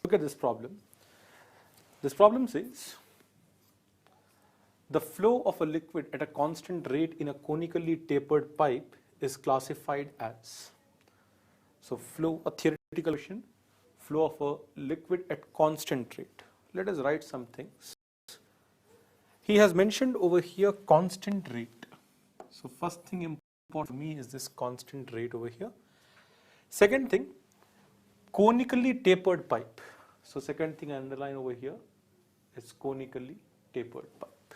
Look at this problem. This problem says the flow of a liquid at a constant rate in a conically tapered pipe is classified as. So flow, a theoretical question, flow of a liquid at constant rate. Let us write some things. He has mentioned over here constant rate. So first thing important for me is this constant rate over here. Second thing, conically tapered pipe. So second thing I underline over here is conically tapered pipe.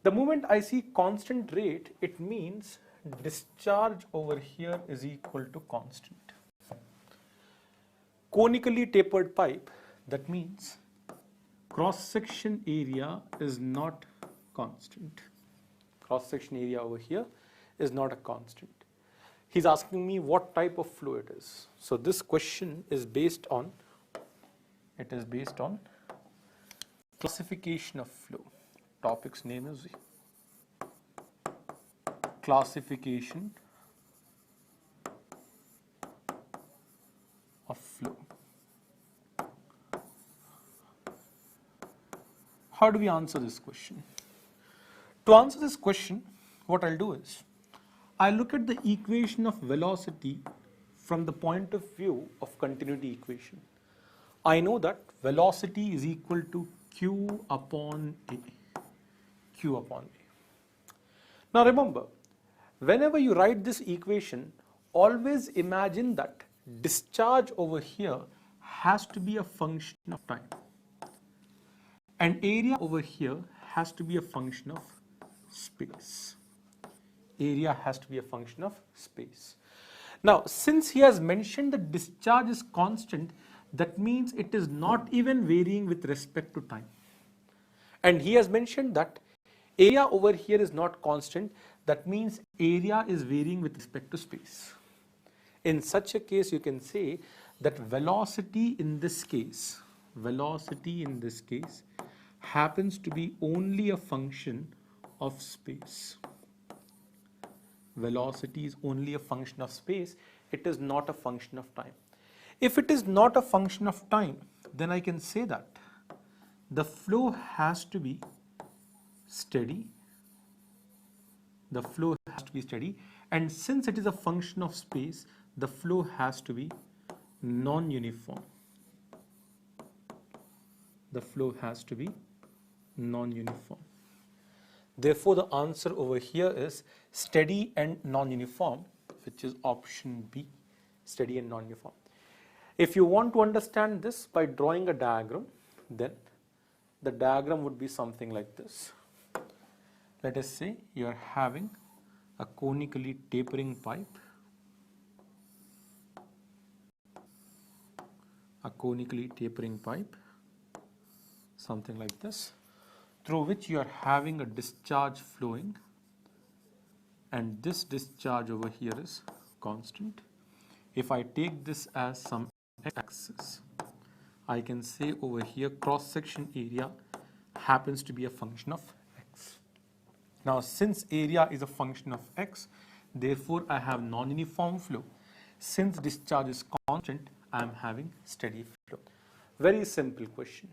The moment I see constant rate, it means discharge over here is equal to constant. Conically tapered pipe, that means cross-section area is not constant. Cross-section area over here is not a constant. He's asking me what type of flow it is. So this question is based on, classification of flow. Topic's name is classification of flow. How do we answer this question? To answer this question, what I'll do is, I look at the equation of velocity from the point of view of continuity equation. I know that velocity is equal to Q upon A. Q upon A. Now remember, whenever you write this equation, always imagine that discharge over here has to be a function of time. And area over here has to be a function of space. Area has to be a function of space. Now, since he has mentioned that discharge is constant, that means it is not even varying with respect to time. And he has mentioned that area over here is not constant, that means area is varying with respect to space. In such a case, you can say that velocity in this case happens to be only a function of space. Velocity is only a function of space, it is not a function of time. If it is not a function of time, then I can say that the flow has to be steady. The flow has to be steady, and since it is a function of space, the flow has to be non-uniform. The flow has to be non-uniform. Therefore, the answer over here is steady and non-uniform, which is option B, steady and non-uniform. If you want to understand this by drawing a diagram, then the diagram would be something like this. Let us say you are having a conically tapering pipe, something like this, through which you are having a discharge flowing, and this discharge over here is constant. If I take this as some x-axis, I can say over here cross-section area happens to be a function of x. Now, since area is a function of x, therefore I have non-uniform flow. Since discharge is constant, I am having steady flow. Very simple question.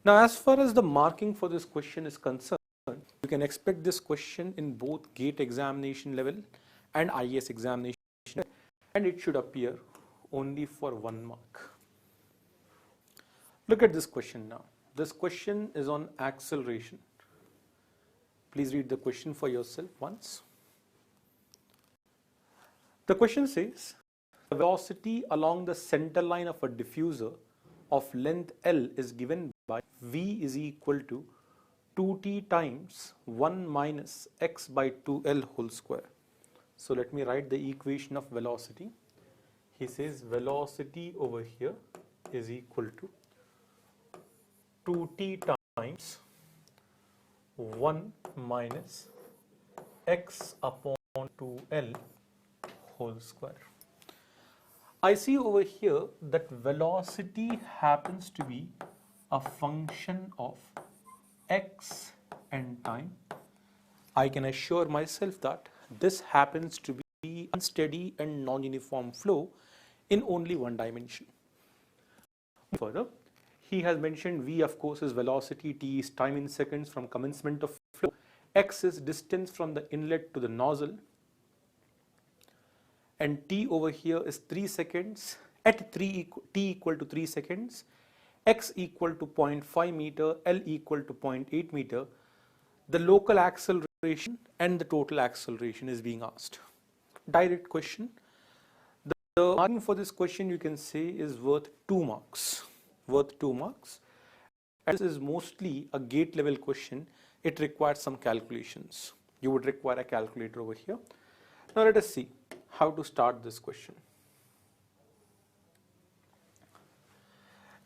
Now, as far as the marking for this question is concerned, you can expect this question in both GATE examination level and IAS examination level, and it should appear only for 1 mark. Look at this question now. This question is on acceleration. Please read the question for yourself once. The question says, the velocity along the center line of a diffuser of length L is given by V is equal to 2t times 1 minus x by 2L whole square. So let me write the equation of velocity. He says velocity over here is equal to 2t times 1 minus x upon 2L whole square. I see over here that velocity happens to be a function of x and time. I can assure myself that this happens to be unsteady and non-uniform flow in only one dimension. Further, he has mentioned v, of course, is velocity, t is time in seconds from commencement of flow, x is distance from the inlet to the nozzle, and t over here is 3 seconds. At t equal to 3 seconds, x equal to 0.5 meter, L equal to 0.8 meter, the local acceleration and the total acceleration is being asked. Direct question. The marking for this question, you can say, is worth 2 marks. Worth 2 marks. And this is mostly a gate level question. It requires some calculations. You would require a calculator over here. Now let us see how to start this question.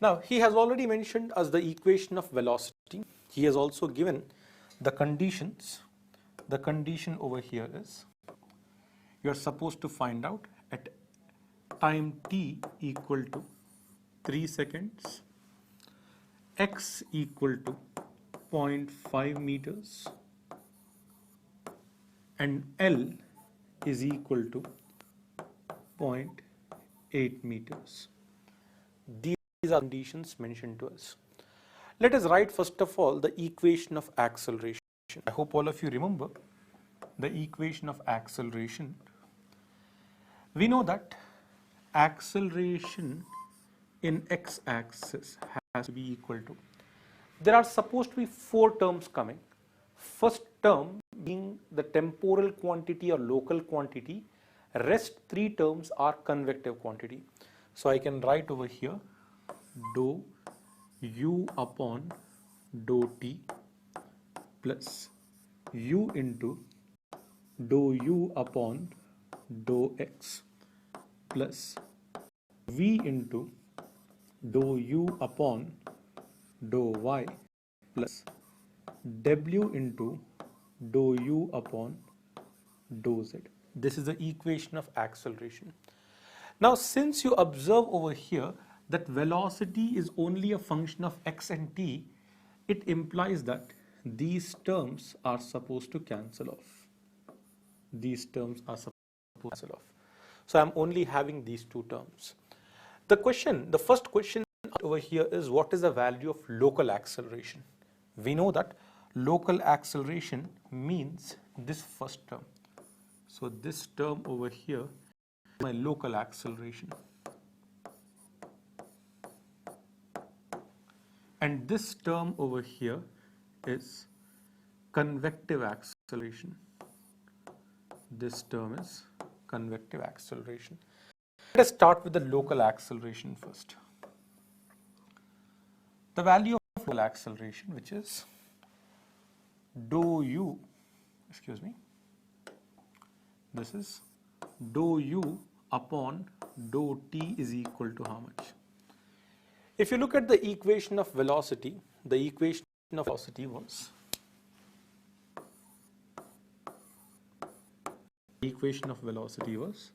Now he has already mentioned us the equation of velocity. He has also given the conditions. The condition over here is you are supposed to find out at time t equal to 3 seconds, x equal to 0.5 meters, and L is equal to 0.8 meters. These are conditions mentioned to us. Let us write first of all the equation of acceleration. I hope all of you remember the equation of acceleration. We know that acceleration in x-axis has to be equal to, there are supposed to be 4 terms coming. First term being the temporal quantity or local quantity, rest 3 terms are convective quantity. So I can write over here dou u upon dou t plus u into dou u upon dou x plus v into dou u upon dou y plus w into dou u upon dou z. This is the equation of acceleration. Now since you observe over here that velocity is only a function of x and t, it implies that these terms are supposed to cancel off. These terms are supposed to cancel off. So I'm only having these 2 terms. The first question over here is, what is the value of local acceleration? We know that local acceleration means this first term. So this term over here is my local acceleration. And this term over here is convective acceleration. This term is convective acceleration. Let us start with the local acceleration first. The value of local acceleration, which is dou u, this is dou u upon dou t is equal to how much? If you look at the equation of velocity, the equation of velocity was equation of velocity was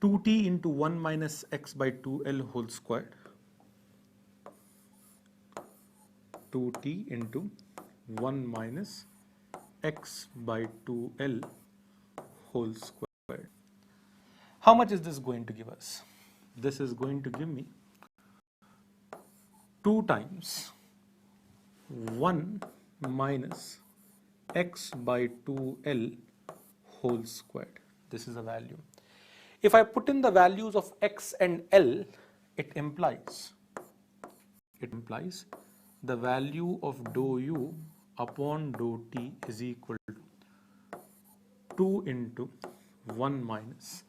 2t into 1 minus x by 2l whole squared, 2t into 1 minus x by 2l whole squared. How much is this going to give us? This is going to give me 2 times 1 minus x by 2l whole squared. This is a value. If I put in the values of x and l, it implies the value of dou u upon dou t is equal to 2 into 1 minus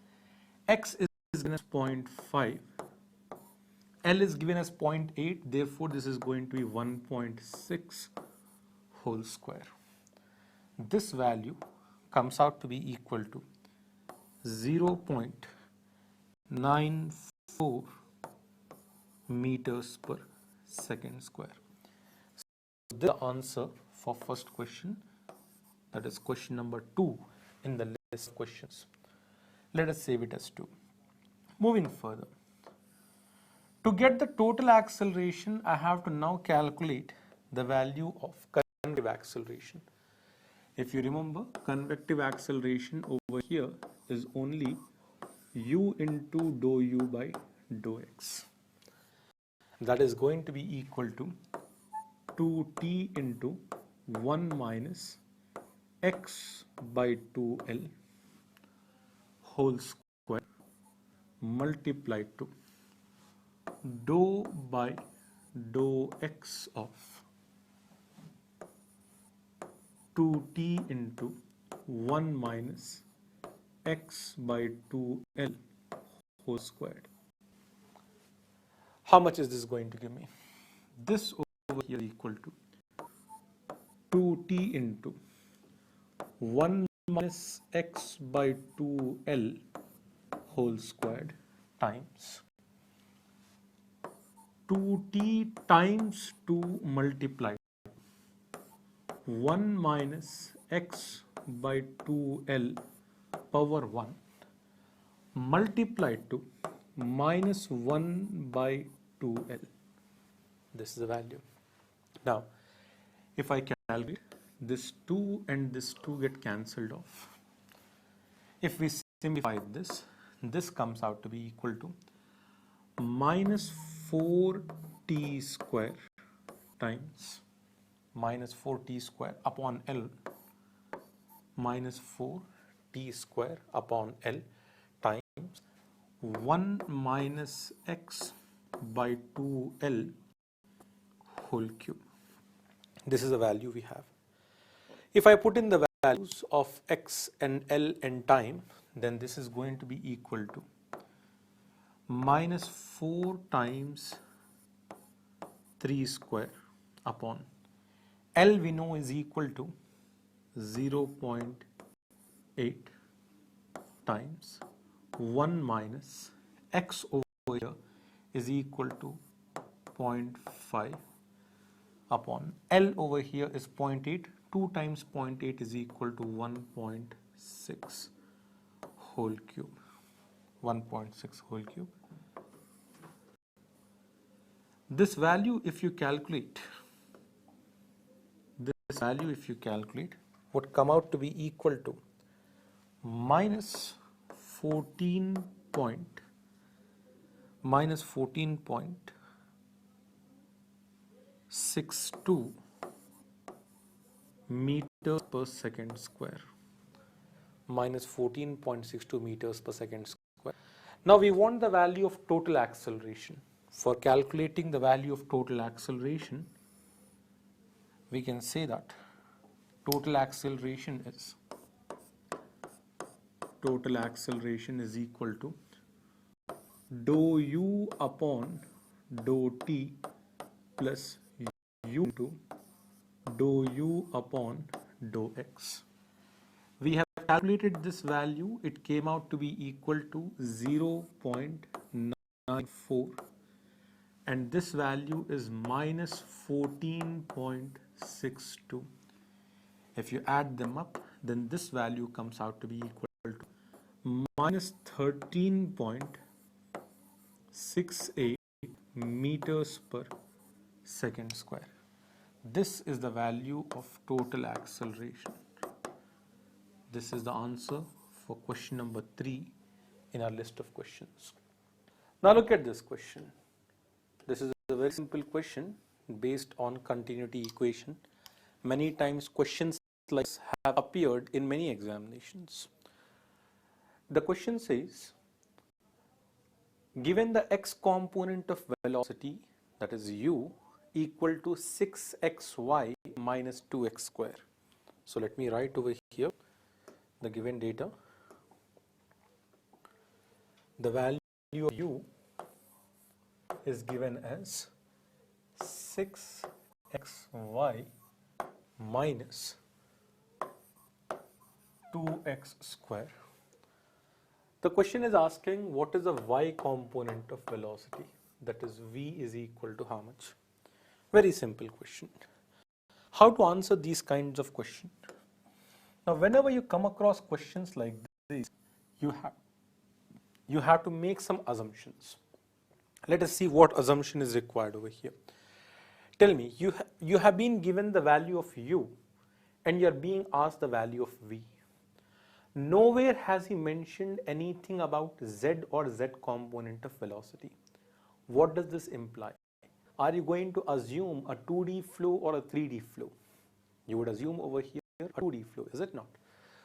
x is given as 0.5, L is given as 0.8, therefore this is going to be 1.6 whole square. This value comes out to be equal to 0.94 meters per second square. So this is the answer for first question, that is question number 2 in the list of questions. Let us save it as 2. Moving further. To get the total acceleration, I have to now calculate the value of convective acceleration. If you remember, convective acceleration over here is only u into dou u by dou x. that is going to be equal to 2t into 1 minus x by 2l whole square multiplied to dou by dou x of 2t into 1 minus x by 2l whole squared. How much is this going to give me? This over here is equal to 2t into 1 minus x by 2l whole squared times 2t times 2 multiplied 1 minus x by 2l power 1 multiplied to minus 1 by 2l. This is the value. Now, if I calculate, this 2 and this 2 get cancelled off. If we simplify this, this comes out to be equal to minus 4t square times minus 4t square upon L minus 4t square upon L times 1 minus x by 2l whole cube. This is the value we have. If I put in the values of x and L and time, then this is going to be equal to minus 4 times 3 square upon L we know is equal to 0.8 times 1 minus x over here is equal to 0.5 upon L over here is 0.8. 2 times 0.8 is equal to 1.6 whole cube. 1.6 whole cube. This value, if you calculate, would come out to be equal to minus 14.62 meters per second square. Minus 14.62 meters per second square. Now we want the value of total acceleration. For calculating the value of total acceleration, we can say that total acceleration is equal to dou u upon dou t plus u into dou u upon dou x. We have calculated this value. It came out to be equal to 0.94 and this value is minus 14.62. If you add them up, then this value comes out to be equal to minus 13.68 meters per second square. This is the value of total acceleration. This is the answer for question number 3 in our list of questions. Now look at this question. This is a very simple question based on continuity equation. Many times questions like this have appeared in many examinations. The question says, given the x component of velocity, that is u, equal to 6xy minus 2x square. So let me write over here the given data. The value of u is given as 6xy minus 2x square. The question is asking what is the y component of velocity, that is v is equal to how much? Very simple question. How to answer these kinds of questions? Now whenever you come across questions like this, you have to make some assumptions. Let us see what assumption is required over here. Tell me, you have been given the value of u and you are being asked the value of v. Nowhere has he mentioned anything about z or z component of velocity. What does this imply? are you going to assume a 2D flow or a 3D flow? You would assume over here a 2D flow, is it not?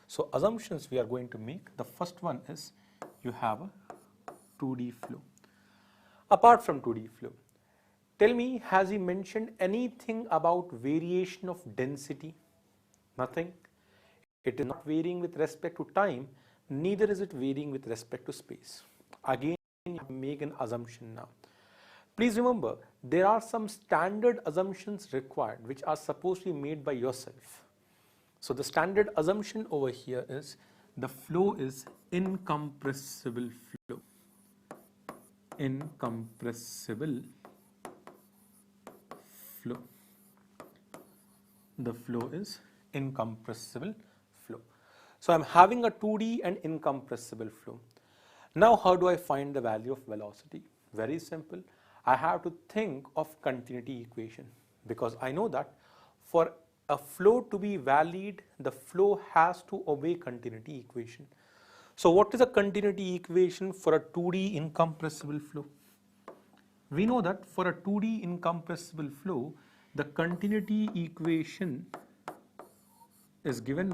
So assumptions we are going to make, the first one is you have a 2D flow. Apart from 2D flow, tell me, has he mentioned anything about variation of density? Nothing. It is not varying with respect to time, neither is it varying with respect to space. Again, you make an assumption now. Please remember, there are some standard assumptions required which are supposed to be made by yourself. So the standard assumption over here is the flow is incompressible flow. Incompressible flow. The flow is incompressible flow. So I'm having a 2D and incompressible flow. Now how do I find the value of velocity? Very simple. I have to think of continuity equation, because I know that for a flow to be valid, the flow has to obey continuity equation. So what is a continuity equation for a 2D incompressible flow? We know that for a 2D incompressible flow, the continuity equation is given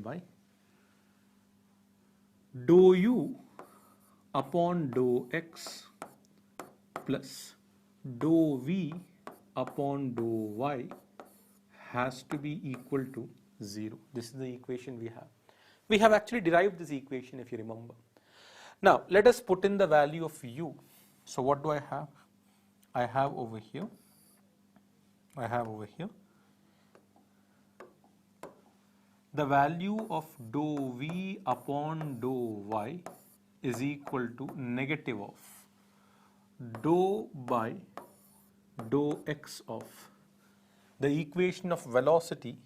by dou u upon dou x plus dou v upon dou y has to be equal to 0. This is the equation we have. We have actually derived this equation, if you remember. Now let us put in the value of u. So what do I have? I have over here the value of dou v upon dou y is equal to negative of dou by dou x of the equation of velocity.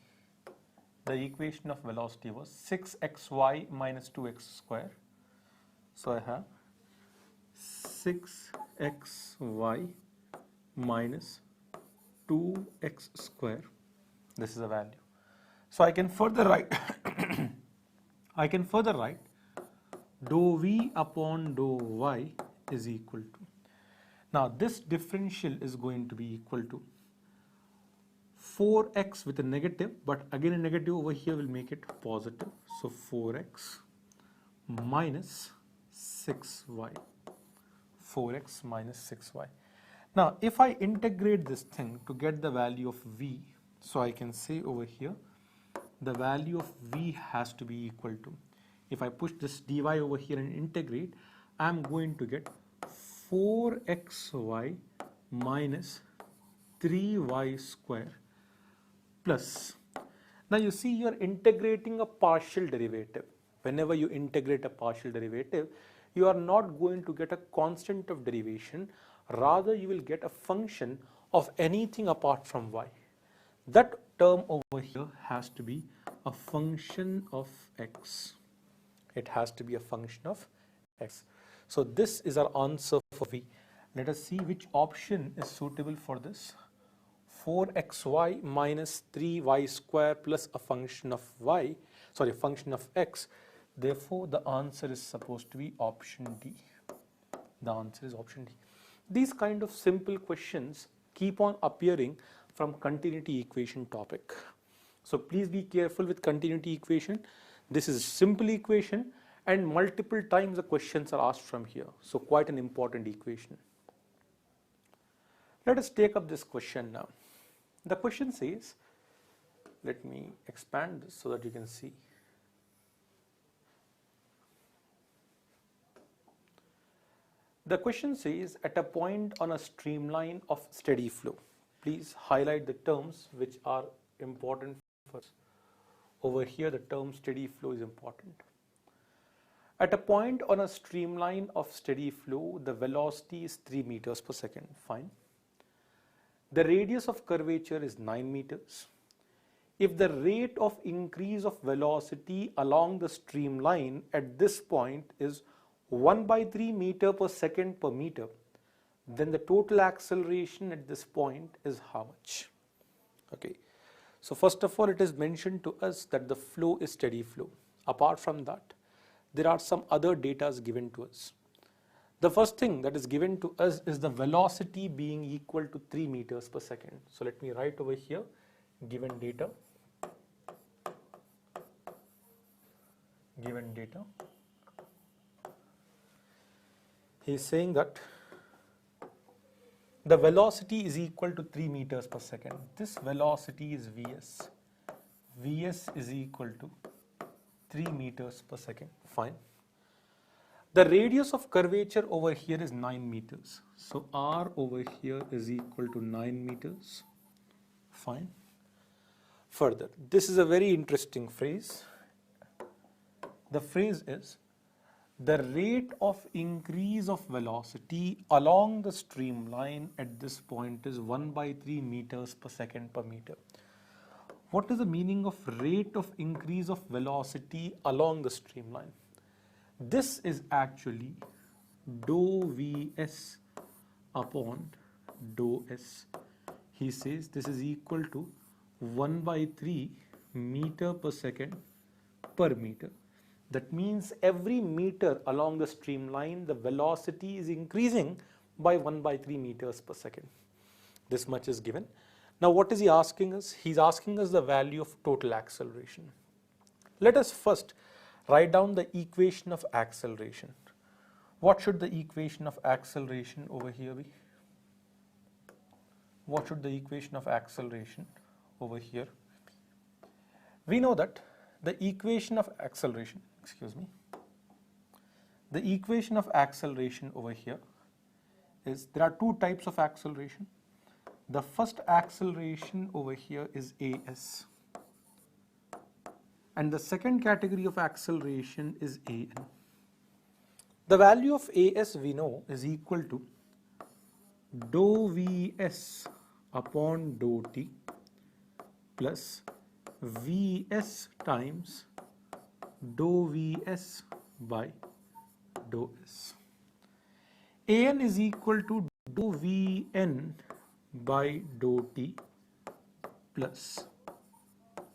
The equation of velocity was 6xy minus 2x square. So I have 6xy minus 2x square. This is a value. So I can further write dou v upon dou y is equal to, now this differential is going to be equal to 4x with a negative, but again a negative over here will make it positive. So 4x minus 6y. 4x minus 6y. Now if I integrate this thing to get the value of v, so I can say over here the value of v has to be equal to, if I push this dy over here and integrate, I am going to get 4xy minus 3y square plus. Now you see, you are integrating a partial derivative. Whenever you integrate a partial derivative, you are not going to get a constant of derivation, rather you will get a function of anything apart from y. That term over here has to be a function of x. It has to be a function of x. So this is our answer for v. Let us see which option is suitable for this. 4xy minus 3y square plus a function of y, sorry, function of x. Therefore, the answer is supposed to be option D. The answer is option D. These kind of simple questions keep on appearing from continuity equation topic. So please be careful with continuity equation. This is a simple equation and multiple times the questions are asked from here. So quite an important equation. Let us take up this question now. The question says, let me expand this so that you can see. The question says, at a point on a streamline of steady flow, please highlight the terms which are important for us. Over here, the term steady flow is important. At a point on a streamline of steady flow, the velocity is 3 meters per second. Fine. The radius of curvature is 9 meters. If the rate of increase of velocity along the streamline at this point is 1/3 meter per second per meter, then the total acceleration at this point is how much? Okay. So first of all, it is mentioned to us that the flow is steady flow. Apart from that, there are some other data given to us. The first thing that is given to us is the velocity being equal to 3 meters per second. So let me write over here given data. He is saying that the velocity is equal to 3 meters per second. This velocity is Vs. Vs is equal to 3 meters per second. Fine. The radius of curvature over here is 9 meters. So R over here is equal to 9 meters. Fine. Further, this is a very interesting phrase. The phrase is the rate of increase of velocity along the streamline at this point is 1/3 meters per second per meter. What is the meaning of rate of increase of velocity along the streamline? This is actually dou Vs upon dou S. He says this is equal to 1/3 meter per second per meter. That means every meter along the streamline, the velocity is increasing by 1/3 meters per second. This much is given. Now what is he asking us? He's asking us the value of total acceleration. Let us first write down the equation of acceleration. What should the equation of acceleration over here be? What should the equation of acceleration over here be? We know that the equation of acceleration, the equation of acceleration over here is, there are two types of acceleration. The first acceleration over here is AS. And the second category of acceleration is AN. The value of AS we know is equal to dou Vs upon dou T plus Vs times dou Vs by dou S. AN is equal to dou Vn by dou T plus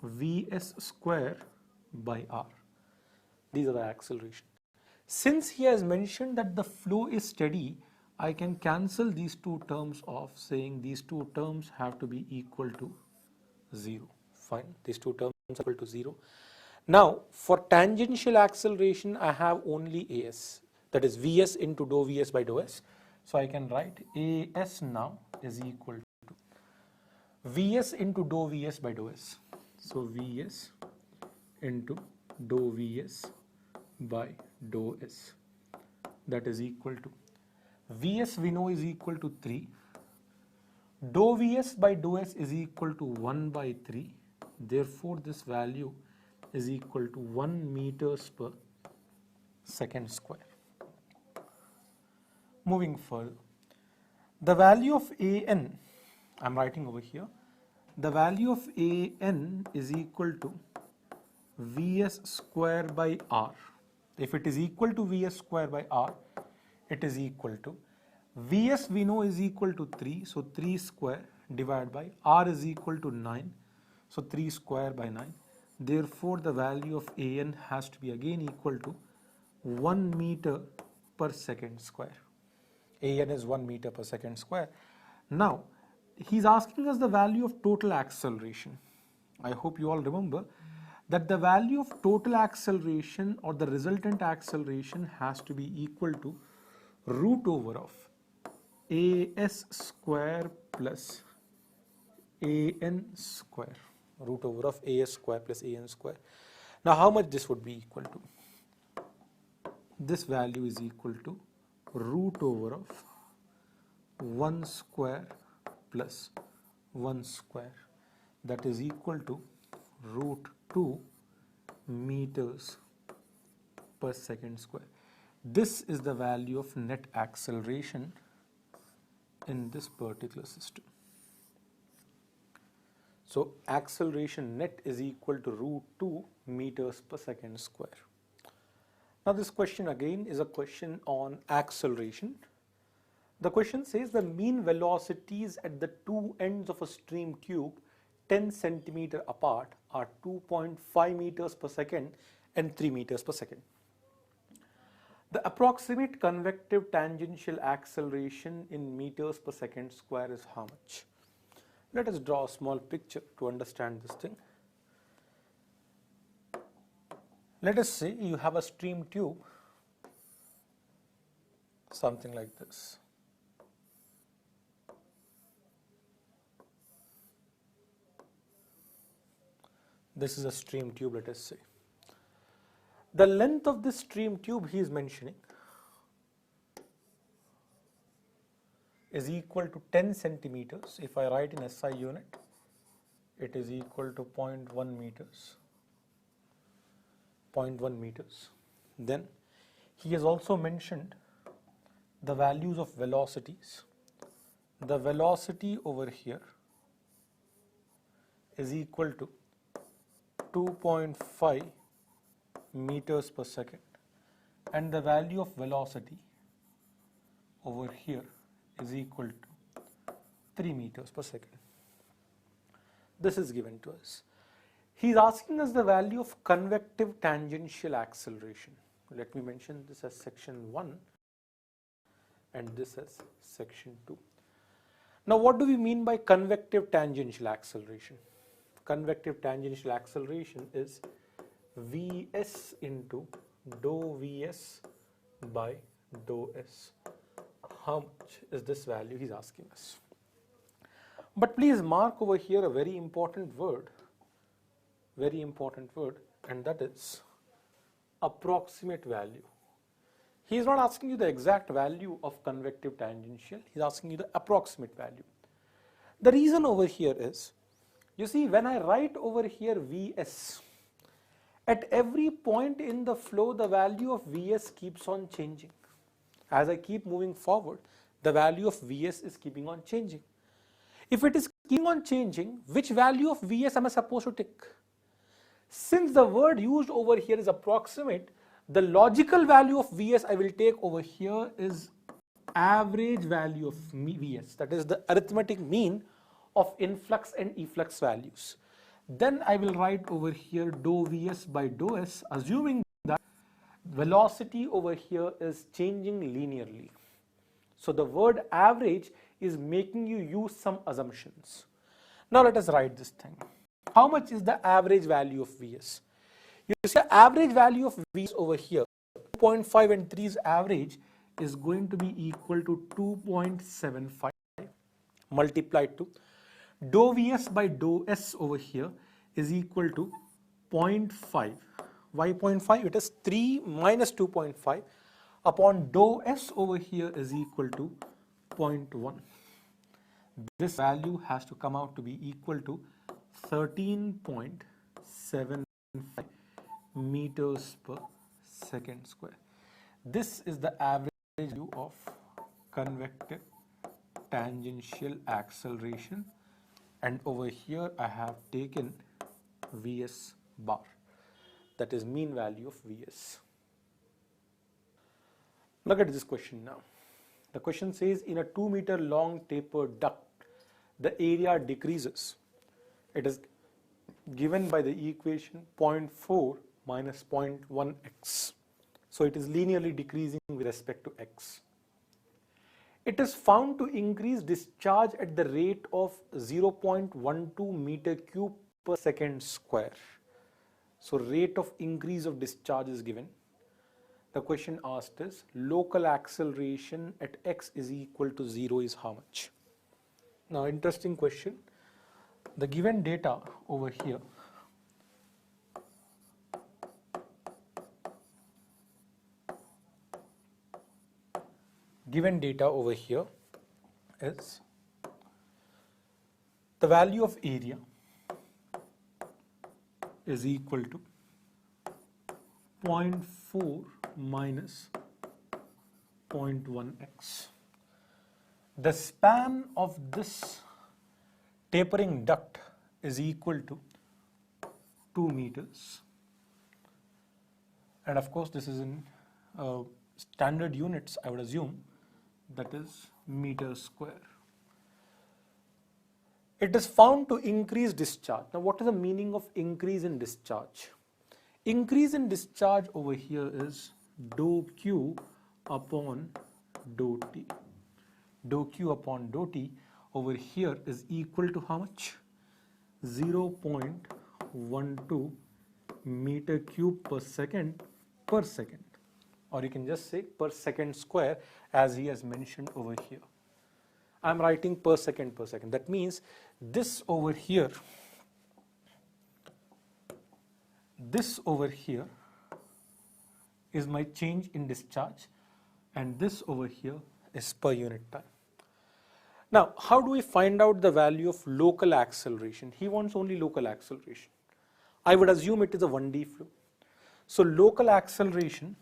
Vs square by R. These are the acceleration. Since he has mentioned that the flow is steady, I can cancel these two terms off, saying these two terms have to be equal to 0. Fine, these two terms are equal to 0. Now, for tangential acceleration, I have only AS, that is Vs into dou Vs by dou S. So I can write AS now is equal to Vs into dou Vs by dou S. So Vs into dou Vs by dou S, that is equal to Vs we know is equal to 3. Dou Vs by dou S is equal to 1/3. Therefore, this value is equal to 1 meters per second square. Moving further, the value of AN, I'm writing over here, the value of AN is equal to Vs square by R. If it is equal to Vs square by R, it is equal to Vs we know is equal to 3, so 3 square divided by R is equal to 9, so 3 square by 9. Therefore, the value of AN has to be again equal to 1 meter per second square. AN is 1 meter per second square. Now, he's asking us the value of total acceleration. I hope you all remember that the value of total acceleration or the resultant acceleration has to be equal to root over of AS square plus AN square. Root over of AS square plus AN square. Now, how much this would be equal to? This value is equal to root over of 1 square plus 1 square, that is equal to root 2 meters per second square. This is the value of net acceleration in this particular system. So acceleration net is equal to root 2 meters per second square. Now this question again is a question on acceleration. The question says the mean velocities at the two ends of a stream tube 10 centimeter apart are 2.5 meters per second and 3 meters per second. The approximate convective tangential acceleration in meters per second square is how much? Let us draw a small picture to understand this thing. Let us say you have a stream tube, something like this. This is a stream tube, let us say. The length of this stream tube he is mentioning is equal to 10 centimeters. If I write in SI unit, it is equal to 0.1 meters. 0.1 meters. Then he has also mentioned the values of velocities. The velocity over here is equal to 2.5 meters per second, and the value of velocity over here is equal to 3 meters per second. This is given to us. He is asking us the value of convective tangential acceleration. Let me mention this as section 1 and this as section 2. Now, what do we mean by convective tangential acceleration? Convective tangential acceleration is Vs into dou Vs by dou S. How much is this value he is asking us? But please mark over here a very important word, and that is approximate value. He is not asking you the exact value of convective tangential, he is asking you the approximate value. The reason over here is, you see, when I write over here Vs, at every point in the flow, the value of Vs keeps on changing. As I keep moving forward, the value of Vs is keeping on changing. If it is keeping on changing, which value of Vs am I supposed to take? Since the word used over here is approximate, the logical value of Vs I will take over here is average value of Vs, that is the arithmetic mean of influx and efflux values. Then I will write over here dou Vs by dou S, assuming that velocity over here is changing linearly. So the word average is making you use some assumptions. Now let us write this thing. How much is the average value of Vs? You see, the average value of Vs over here, 2.5 and 3's average is going to be equal to 2.75 multiplied to dou Vs by dou S over here is equal to 0.5. Why 0.5? It is 3 minus 2.5 upon dou S over here is equal to 0.1. This value has to come out to be equal to 13.75 meters per second square. This is the average value of convective tangential acceleration, and over here I have taken Vs bar, that is mean value of Vs. Look at this question now. The question says, in a 2 meter long tapered duct, the area decreases. It is given by the equation 0.4 minus 0.1x. So it is linearly decreasing with respect to x. It is found to increase discharge at the rate of 0.12 meter cube per second square. So rate of increase of discharge is given. The question asked is, local acceleration at x is equal to 0 is how much? Now, interesting question. The given data over here is the value of area is equal to 0.4 minus 0.1x. The span of this tapering duct is equal to 2 meters, and of course this is in standard units, I would assume, that is meters square. It is found to increase discharge. Now what is the meaning of increase in discharge? Increase in discharge over here is dou q upon dou t. Dou q upon dou t over here is equal to how much? 0.12 meter cube per second, or you can just say per second square, as he has mentioned over here. I'm writing per second. That means this over here is my change in discharge, and this over here is per unit time. Now, how do we find out the value of local acceleration? He wants only local acceleration. I would assume it is a 1D flow. So local acceleration,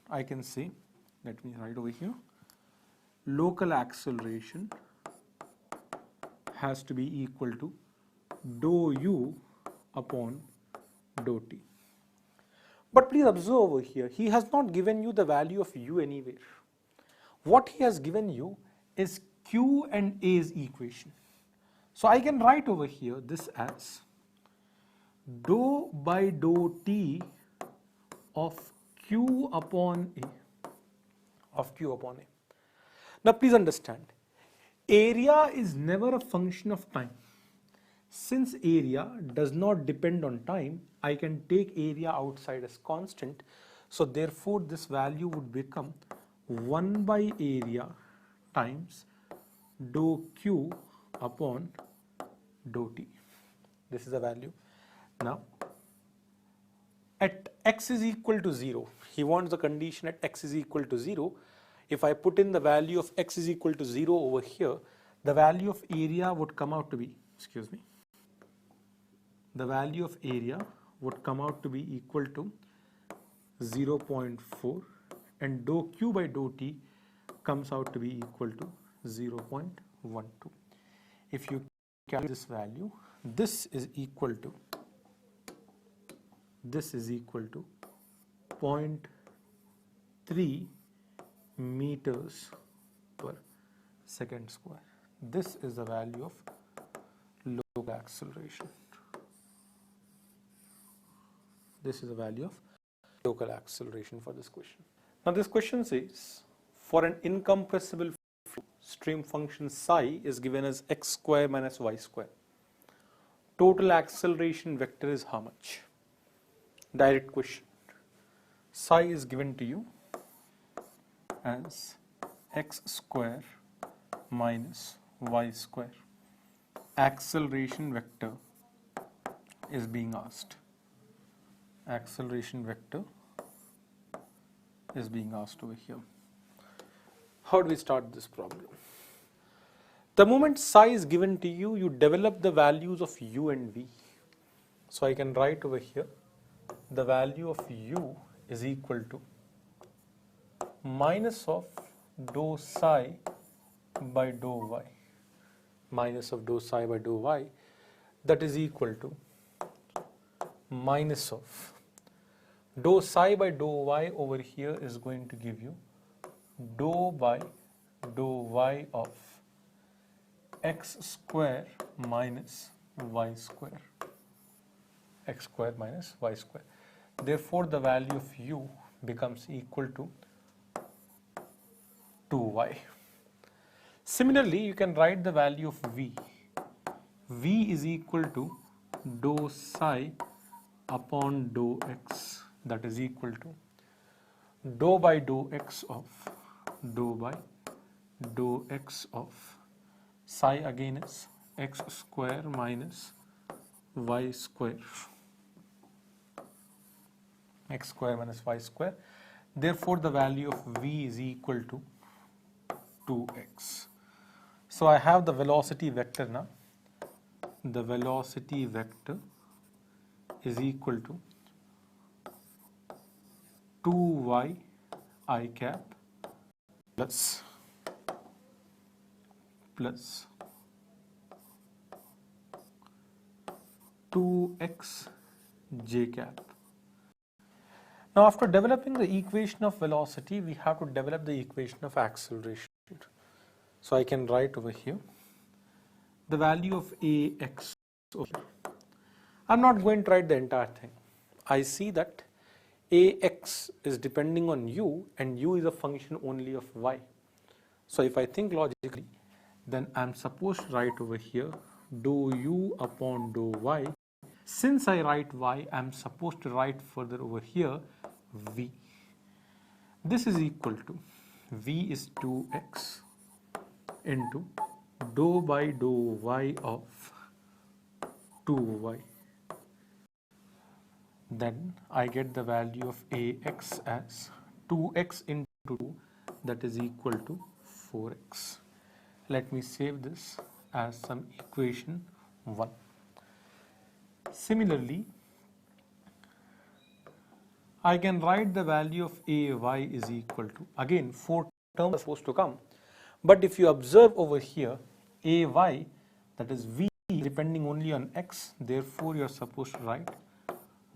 I can say, let me write over here, local acceleration has to be equal to dou u upon dou t. But please observe over here, he has not given you the value of u anywhere. What he has given you is q and a's equation. So I can write over here this as dou by dou t of q upon a, Now please understand, area is never a function of time. Since area does not depend on time, I can take area outside as constant. So therefore this value would become 1 by area times dou q upon dou t. This is the value. Now at x is equal to 0, he wants the condition at x is equal to 0. If I put in the value of x is equal to 0 over here, the value of area would come out to be, the value of area would come out to be equal to 0.4, and dou q by dou t comes out to be equal to 0.12. If you calculate this value, this is equal to 0.3 meters per second square. This is the value of local acceleration. This is the value of local acceleration for this question. Now this question says, for an incompressible flow, stream function psi is given as x square minus y square. Total acceleration vector is how much? Direct question. Psi is given to you as x square minus y square. Acceleration vector is being asked. Acceleration vector is being asked over here. How do we start this problem? The moment psi is given to you, you develop the values of u and v. So I can write over here, the value of u is equal to minus of dou psi by dou y, that is equal to minus of dou psi by dou y over here is going to give you dou by dou y of x square minus y square. Therefore the value of u becomes equal to 2y. Similarly, you can write the value of v. V is equal to dou psi upon dou x, that is equal to dou by dou x of psi again is x square minus y square. Therefore the value of v is equal to 2x. So I have the velocity vector now. The velocity vector is equal to 2y I cap plus 2x j cap. Now after developing the equation of velocity, we have to develop the equation of acceleration. So I can write over here the value of ax. I'm not going to write the entire thing. I see that Ax is depending on u and u is a function only of y. So if I think logically, then I'm supposed to write over here dou u upon dou y. Since I write y, I'm supposed to write further over here v. This is equal to v is 2x into dou by dou y of 2y. Then I get the value of Ax as 2x into 2, that is equal to 4x. Let me save this as some equation 1. Similarly, I can write the value of Ay is equal to, again 4 terms are supposed to come, but if you observe over here, Ay, that is v depending only on x, therefore you are supposed to write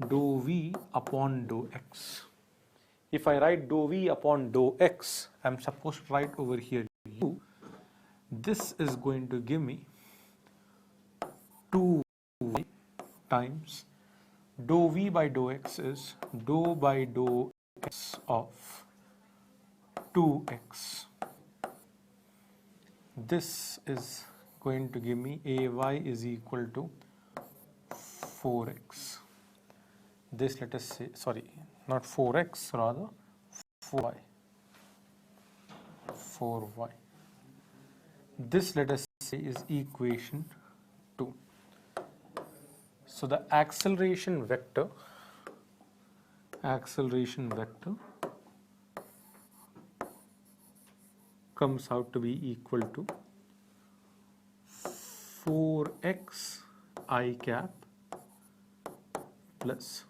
dou v upon dou x. If I write dou v upon dou x, I am supposed to write over here u. This is going to give me 2v times dou v by dou x is dou by dou x of 2x. This is going to give me Ay is equal to 4x. This, let us say, sorry, not 4x, rather 4y. 4y. This, let us say, is equation 2. So the acceleration vector comes out to be equal to 4x I cap plus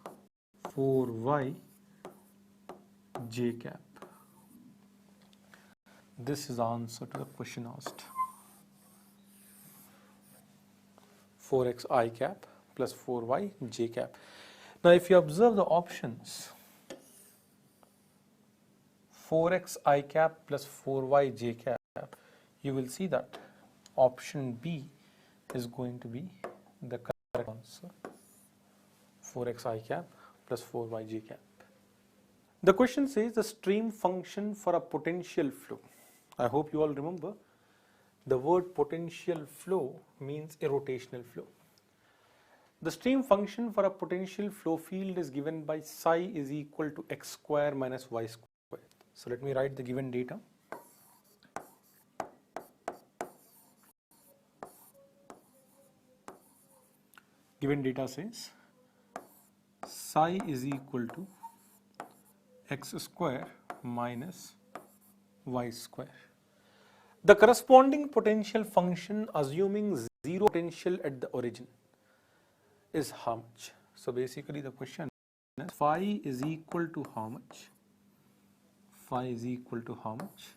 4y j cap. This is the answer to the question asked. 4x I cap plus 4y j cap. Now if you observe the options, 4x I cap plus 4y j cap, you will see that option B is going to be the correct answer. 4x I cap plus 4y j cap. The question says the stream function for a potential flow. I hope you all remember the word potential flow means a rotational flow. The stream function for a potential flow field is given by psi is equal to x square minus y square. So let me write the given data. Given data says psi is equal to x square minus y square. The corresponding potential function assuming zero potential at the origin is how much? So basically the question is phi is equal to how much? Phi is equal to how much?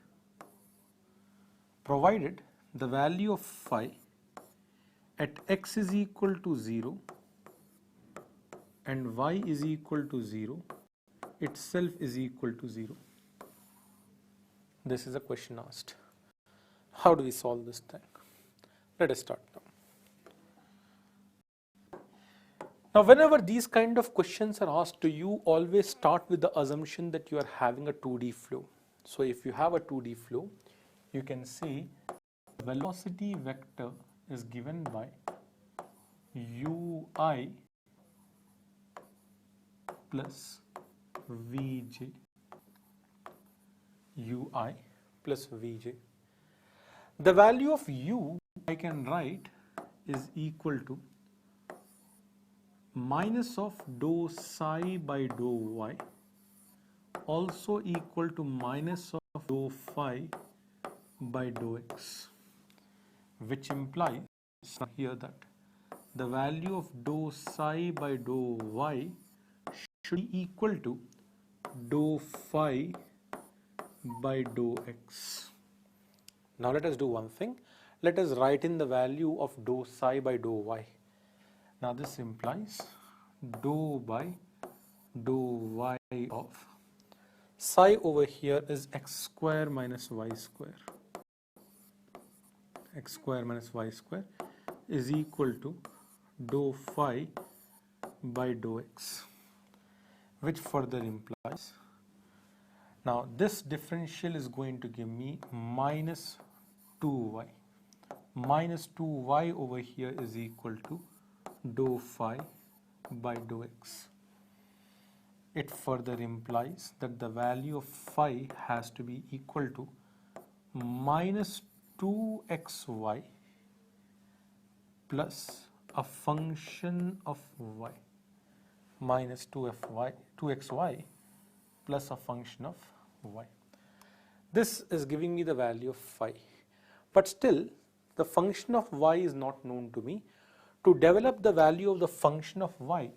Provided the value of phi at x is equal to 0 and y is equal to 0 itself is equal to 0. This is a question asked. How do we solve this thing? Let us start now. Now whenever these kind of questions are asked to you, always start with the assumption that you are having a 2D flow. So if you have a 2D flow, you can say velocity vector is given by ui plus vj, ui plus vj. The value of u I can write is equal to minus of dou psi by dou y, also equal to minus of dou phi by dou x, which implies here that the value of dou psi by dou y should be equal to dou phi by dou x. Now let us do one thing. Let us write in the value of dou psi by dou y. Now this implies dou by dou y of psi over here is x square minus y square. X square minus y square is equal to dou phi by dou x, which further implies, now this differential is going to give me minus 2y. Minus 2y over here is equal to dou phi by dou x. It further implies that the value of phi has to be equal to minus 2xy plus a function of y, minus 2xy plus a function of y. This is giving me the value of phi, but still the function of y is not known to me. To develop the value of the function of y,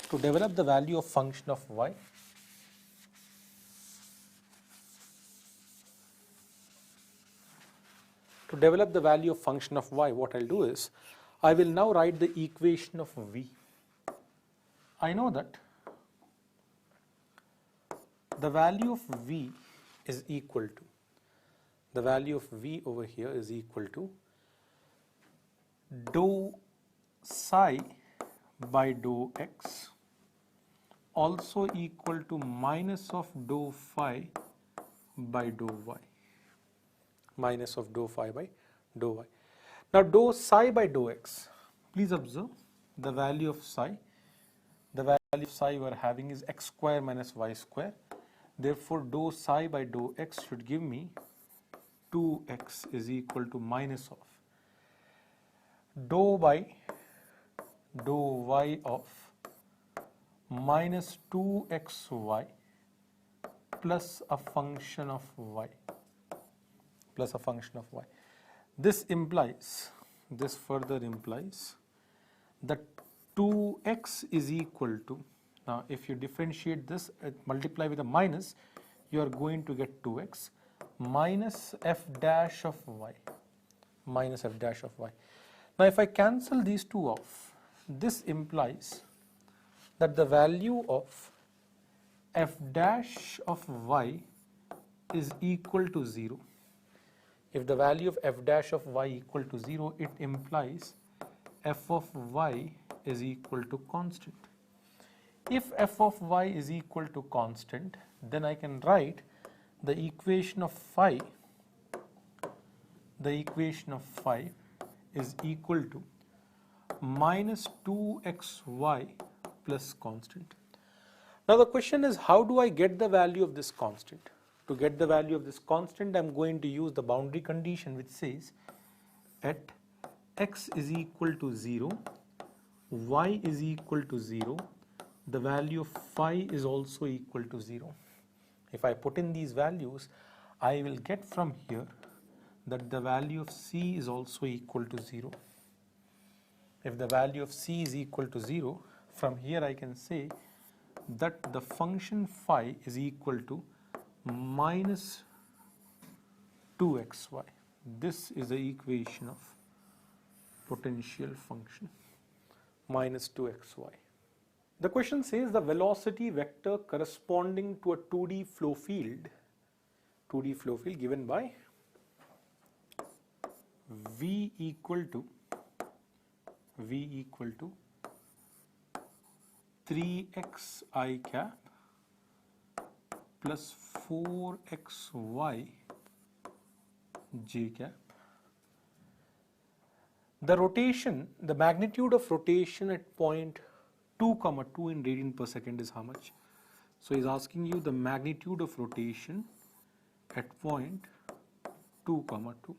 to develop the value of function of y, what I'll do is, I will now write the equation of v. I know that the value of v is equal to, the value of v over here is equal to dou psi by dou x, also equal to minus of dou phi by dou y, minus of dou phi by dou y. Now dou psi by dou x, please observe the value of psi. The value of psi we are having is x square minus y square. Therefore dou psi by dou x should give me 2x is equal to minus of dou by dou y of minus 2xy plus a function of y, plus a function of y. This implies, this further implies that 2x is equal to, now if you differentiate this, multiply with a minus, you are going to get 2x minus f dash of y, minus f dash of y. Now if I cancel these two off, this implies that the value of f dash of y is equal to 0. If the value of f dash of y equal to 0, it implies f of y is equal to constant. If f of y is equal to constant, then I can write the equation of phi, the equation of phi is equal to minus 2xy plus constant. Now the question is, how do I get the value of this constant? To get the value of this constant, I am going to use the boundary condition which says at x is equal to 0, y is equal to 0, the value of phi is also equal to 0. If I put in these values, I will get from here that the value of c is also equal to 0. If the value of c is equal to 0, from here I can say that the function phi is equal to minus 2xy. This is the equation of potential function, minus 2xy. The question says the velocity vector corresponding to a 2D flow field given by v equal to 3xi cap plus 4xy j cap. The rotation, the magnitude of rotation at point 2, 2 in radian per second is how much? So he's asking you the magnitude of rotation at point 2, 2.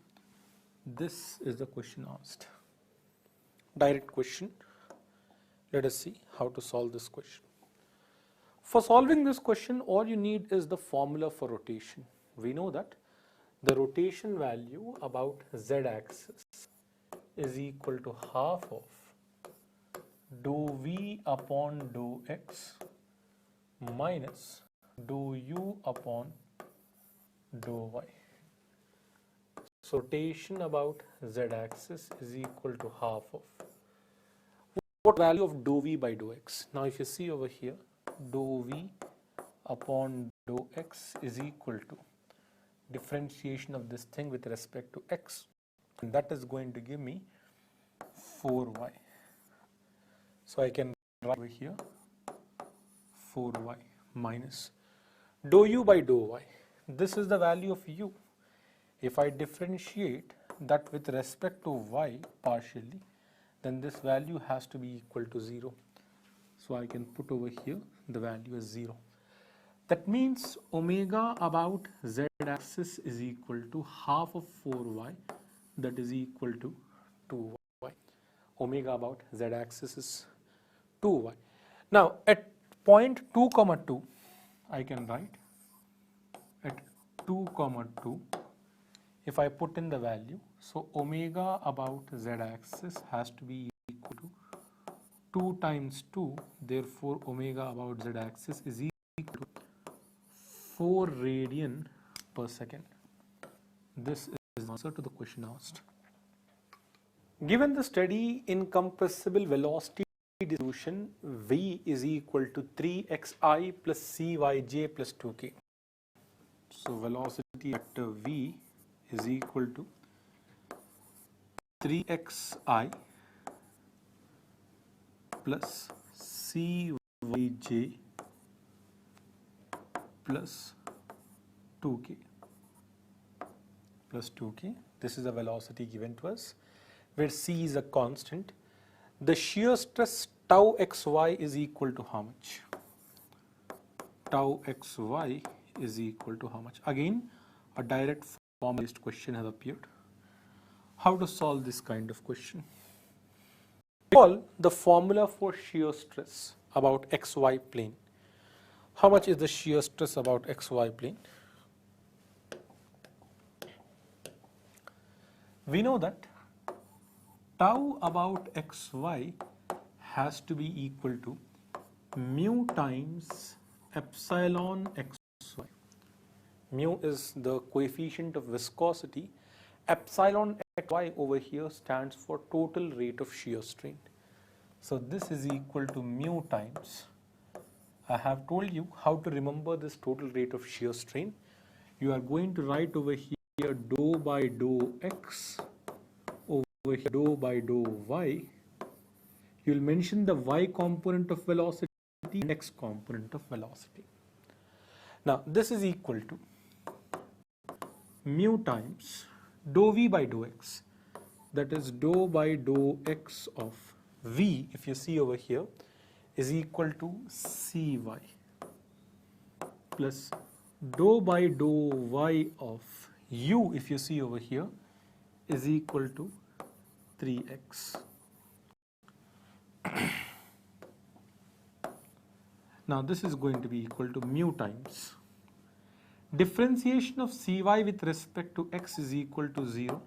This is the question asked. Direct question. Let us see how to solve this question. For solving this question, all you need is the formula for rotation. We know that the rotation value about z-axis is equal to half of dou v upon dou x minus dou u upon dou y. So rotation about z-axis is equal to half of what value of dou v by dou x. Now if you see over here, dou v upon dou x is equal to differentiation of this thing with respect to x, and that is going to give me 4y. So I can write over here 4y minus dou u by dou y. This is the value of u. If I differentiate that with respect to y partially, then this value has to be equal to 0. So I can put over here the value as 0. That means omega about z axis is equal to half of 4y, that is equal to 2y. Omega about z axis is 2y. Now at point 2 comma 2, I can write at 2 comma 2, if I put in the value, so omega about z axis has to be equal to 2 times 2, therefore omega about z axis is equal to 4 radian per second. This is the answer to the question asked. Given the steady incompressible velocity distribution v is equal to 3xi plus cyj plus 2k. So velocity vector v is equal to 3xi plus cyj plus 2k. This is the velocity given to us, where c is a constant. The shear stress tau xy is equal to how much? Tau xy is equal to how much? Again, a direct form-based question has appeared. How to solve this kind of question? Recall the formula for shear stress about xy plane. How much is the shear stress about xy plane? We know that tau about xy has to be equal to mu times epsilon xy. Mu is the coefficient of viscosity. Epsilon xy over here stands for total rate of shear strain. So this is equal to mu times. I have told you how to remember this total rate of shear strain. You are going to write over here dou by dou x, over here dou by dou y. You will mention the y component of velocity and x component of velocity. Now this is equal to mu times dou v by dou x, that is dou by dou x of v, if you see over here, is equal to cy plus dou by dou y of u, if you see over here, is equal to 3x. Now this is going to be equal to mu times differentiation of cy with respect to x is equal to 0.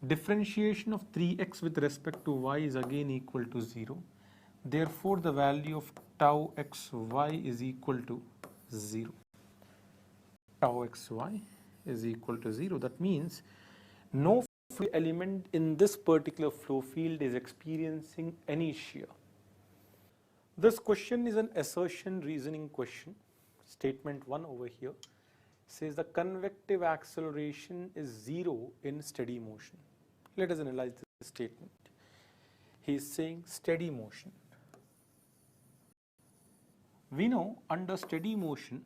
Differentiation of 3x with respect to y is again equal to 0. Therefore, the value of tau xy is equal to 0. Tau xy is equal to 0. That means no fluid element in this particular flow field is experiencing any shear. This question is an assertion reasoning question. Statement 1 over here says the convective acceleration is 0 in steady motion. Let us analyze this statement. He is saying steady motion. We know under steady motion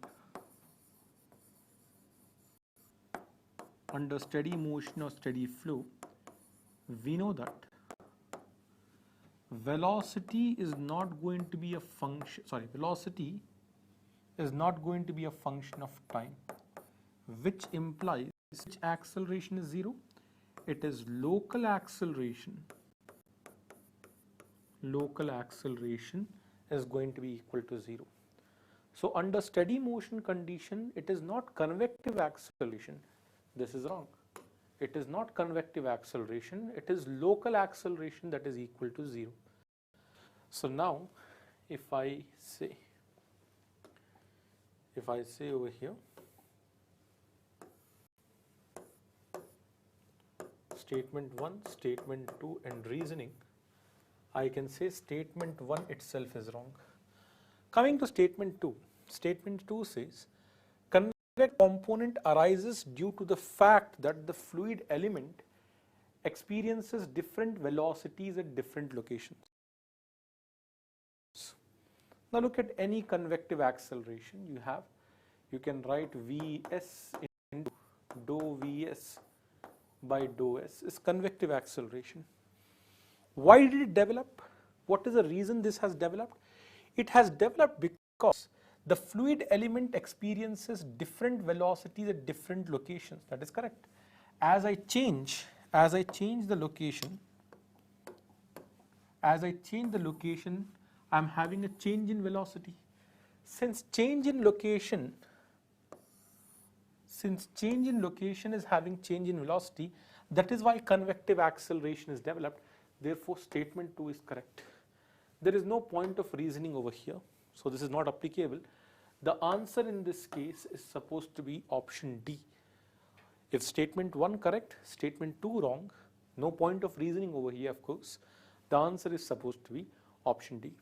or steady flow, we know that velocity is not going to be a function, velocity is not going to be a function of time, which implies which acceleration is 0? It is local acceleration. Local acceleration is going to be equal to 0. So under steady motion condition, it is not convective acceleration. This is wrong. It is not convective acceleration. It is local acceleration that is equal to 0. So now if I say over here, statement 1, statement 2 and reasoning, I can say statement 1 itself is wrong. Coming to statement 2, statement 2 says convective component arises due to the fact that the fluid element experiences different velocities at different locations. Now look at any convective acceleration you have. You can write Vs into dou Vs by dou S is convective acceleration. Why did it develop? What is the reason this has developed? It has developed because the fluid element experiences different velocities at different locations. That is correct. As I change the location, I'm having a change in velocity. Since change in location is having change in velocity, that is why convective acceleration is developed. Therefore, statement 2 is correct. There is no point of reasoning over here, so this is not applicable. The answer in this case is supposed to be option D. If statement 1 correct, statement 2 wrong, no point of reasoning over here, of course. The answer is supposed to be option D.